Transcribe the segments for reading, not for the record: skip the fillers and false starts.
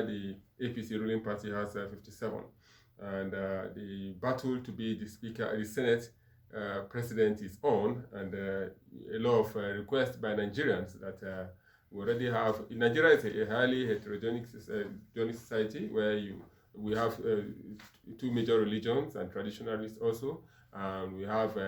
The APC ruling party has 57, and the battle to be the Speaker, the Senate president is on, and a lot of requests by Nigerians that we already have. Nigeria is a highly heterogeneous society where we have two major religions and traditionalists also. We have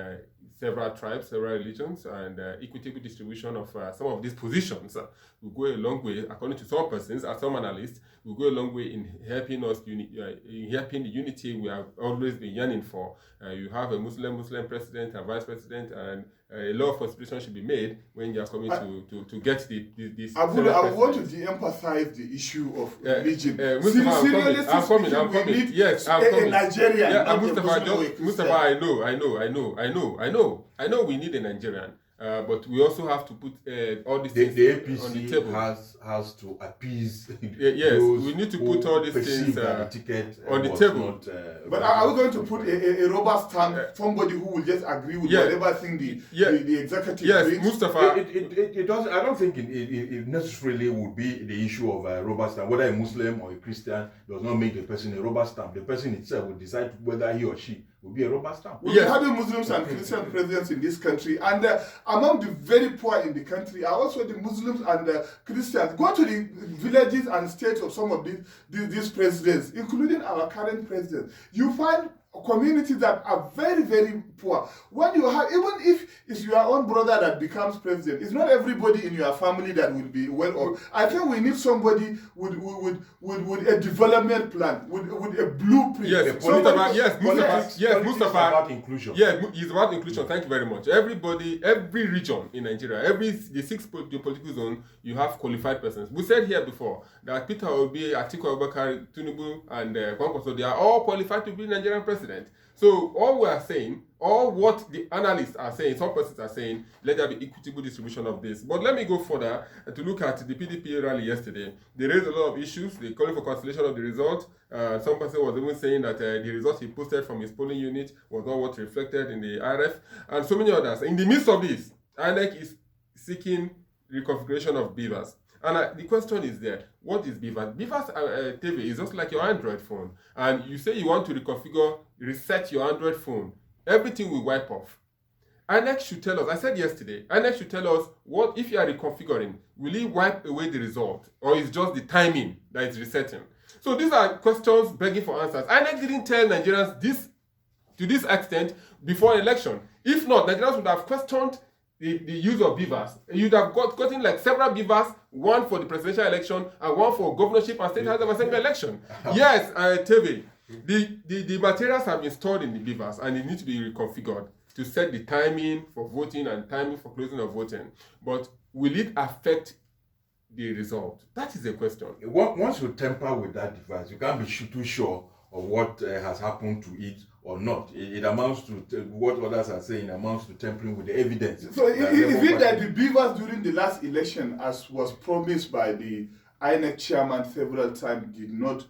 several tribes, several religions, and equitable distribution of some of these positions will go a long way, according to some persons, as some analysts, will go a long way in helping us, in helping the unity we have always been yearning for. You have a Muslim president, a vice president, and a lot of considerations should be made when you are coming to get this. I want to de-emphasize the issue of religion. I'm coming. Yes, I'm coming. A Nigerian, yeah, Mustafa, I know we need a Nigerian. But we also have to put all these things the APC on the table. has to appease. Yes, we need to put all these things on the table. Not, but are we going to put a robust stamp, somebody who will just agree with whatever thing the executive brings? Yes, Mustafa. It doesn't. I don't think it necessarily would be the issue of a robust stamp. Whether a Muslim or a Christian does not make the person a robust stamp. The person itself will decide whether he or she will be a robust stamp. We have Muslims and Christian presidents in this country, and among the very poor in the country are also the Muslims and Christians. Go to the villages and states of some of these presidents, including our current president. You find communities that are very, very poor. When you have, even if it's your own brother that becomes president, it's not everybody in your family that will be well off. I think we need somebody with a development plan, with a blueprint. Yes, Mustafa. About inclusion. Yeah, it's about inclusion. Thank you very much. Everybody, every region in Nigeria, the 6 political zone, you have qualified persons. We said here before that Peter Obi, Atiku Abubakar, Tinubu, and Kwankwaso, they are all qualified to be Nigerian president. So all we are saying, all what the analysts are saying, some persons are saying, let there be equitable distribution of this. But let me go further to look at the PDP rally yesterday. They raised a lot of issues. They calling for cancellation of the result. Some person was even saying that the result he posted from his polling unit was not what reflected in the RF, and so many others. In the midst of this, INEC is seeking reconfiguration of BVAS. And the question is there, what is BVAS? BVAS TV is just like your Android phone. And you say you want to reset your Android phone. Everything will wipe off. INEC should tell us, I said yesterday, INEC should tell us what if you are reconfiguring, will it wipe away the result? Or is just the timing that is resetting? So these are questions begging for answers. INEC didn't tell Nigerians this to this extent before election. If not, Nigerians would have questioned the use of BVAS. You'd have gotten like several BVAS, one for the presidential election and one for governorship and state house of assembly election. Yes, TV. The materials have been stored in the BVAS and it needs to be reconfigured to set the timing for voting and timing for closing of voting. But will it affect the result? That is the question. Once you tamper with that device, you can't be too sure of what has happened to it or not. It amounts to what others are saying, amounts to tampering with the evidence. So is it that the BVAS during the last election, as was promised by the INEC chairman several times, did not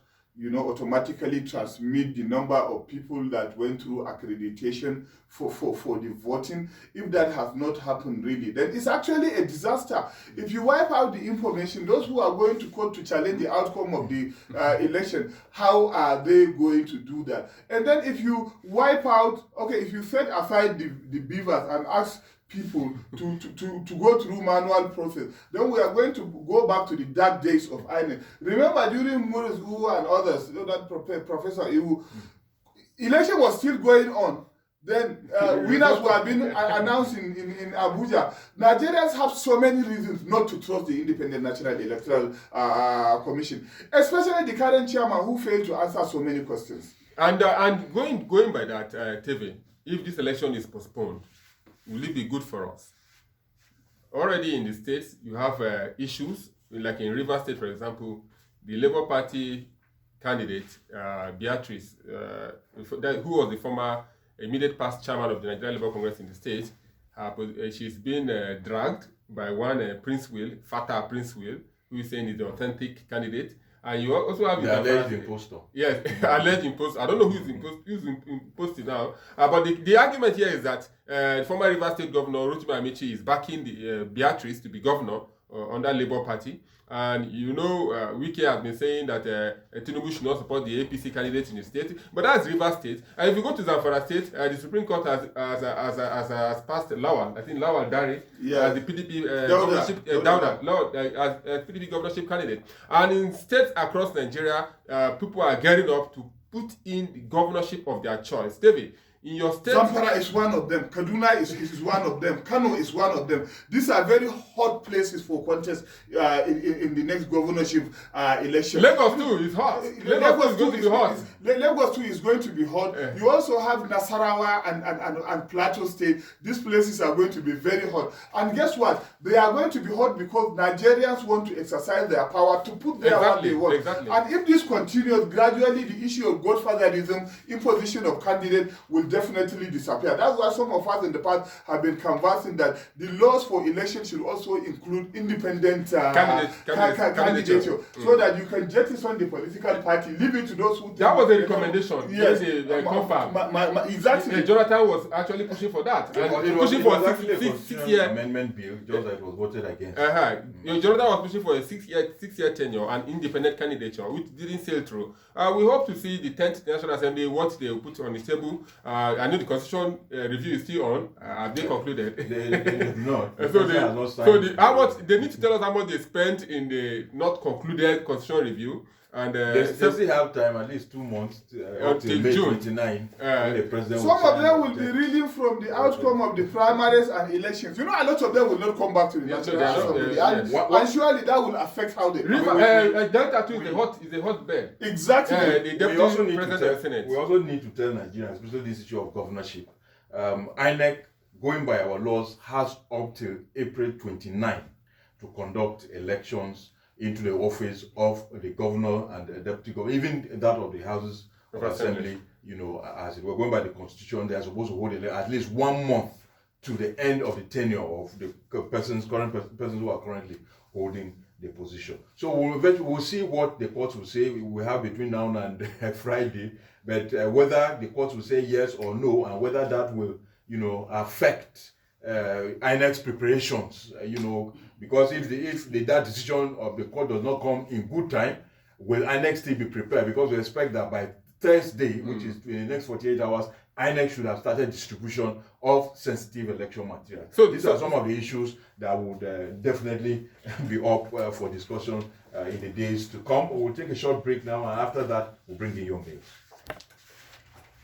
automatically transmit the number of people that went through accreditation for the voting? If that has not happened really, then it's actually a disaster. If you wipe out the information, those who are going to court to challenge the outcome of the election, how are they going to do that? And then if you wipe out, if you set aside the BVAS and ask people to go through manual process, then we are going to go back to the dark days of INEC. Remember during Maurice Uwu and others, that Professor Iwu, election was still going on. Then winners were being announced in Abuja. Nigerians have so many reasons not to trust the Independent National Electoral Commission, especially the current chairman who failed to answer so many questions. And going by that, TV, if this election is postponed, will it be good for us? Already in the states, you have issues, like in Rivers State, for example, the Labour Party candidate, Beatrice, who was the former immediate past chairman of the Nigerian Labour Congress in the state, she's been dragged by one Prince Will, Fatah Prince Will, who is saying is the authentic candidate. And you also have the alleged impostor. Yes, alleged impostor. I don't know who's imposted now. But the argument here is that former Rivers State Governor Rotimi Amici is backing the Beatrice to be governor under Labour Party. And you know, Wike has been saying that Tinubu should not support the APC candidate in the state, but that's Rivers State. And if you go to Zamfara State, the Supreme Court has passed Lawal, I think Lawal Dari, as the PDP governorship, as PDP governorship candidate. And in states across Nigeria, people are gearing up to put in the governorship of their choice. David, in your state, Zamfara is one of them. Kaduna is one of them. Kano is one of them. These are very hot places for contest in the next governorship election. Lagos too is hot. Lagos is going to be hot. Lagos too is going to be hot. You also have Nasarawa and Plateau State. These places are going to be very hot. And guess what? They are going to be hot because Nigerians want to exercise their power to put there what they want. Exactly. And if this continues, gradually the issue of godfatherism, imposition of candidate will definitely disappear. That's why some of us in the past have been conversing that the laws for election should also include independent candidature, so that you can jettison the political party, leave it to those who. That was a recommendation. Yes, exactly. Jonathan was actually pushing for that. Pushing for a six-year amendment bill, just that it was voted against. Jonathan was pushing for a six-year tenure and independent candidature, which didn't sail through. We hope to see the 10th National Assembly what they will put on the table. I know the constitution review is still on. Have they concluded? They not. How much they need to tell us how much they spent in the not concluded constitution review. And they still have time, at least 2 months until May 29. The president some of them will be reading from the outcome of the primaries and elections. You know, a lot of them will not come back to the National Assembly, and surely that will affect how they. Delta 2 is a hotbed. Exactly. We also need to tell Nigerians, especially this issue of governorship. INEC, going by our laws, has up till April 29 to conduct elections into the office of the governor and the deputy governor, even that of the houses of assembly. You know, as it were, going by the constitution, they are supposed to hold at least 1 month to the end of the tenure of the current persons who are currently holding the position. So we'll see what the courts will say. We have between now and Friday, but whether the courts will say yes or no, and whether that will, you know, affect INEC's preparations, you know, because if that decision of the court does not come in good time, will INEC still be prepared? Because we expect that by Thursday, which is in the next 48 hours, INEC should have started distribution of sensitive election material. So these are some of the issues that would definitely be up for discussion in the days to come. We'll take a short break now, and after that, we'll bring in Young Days.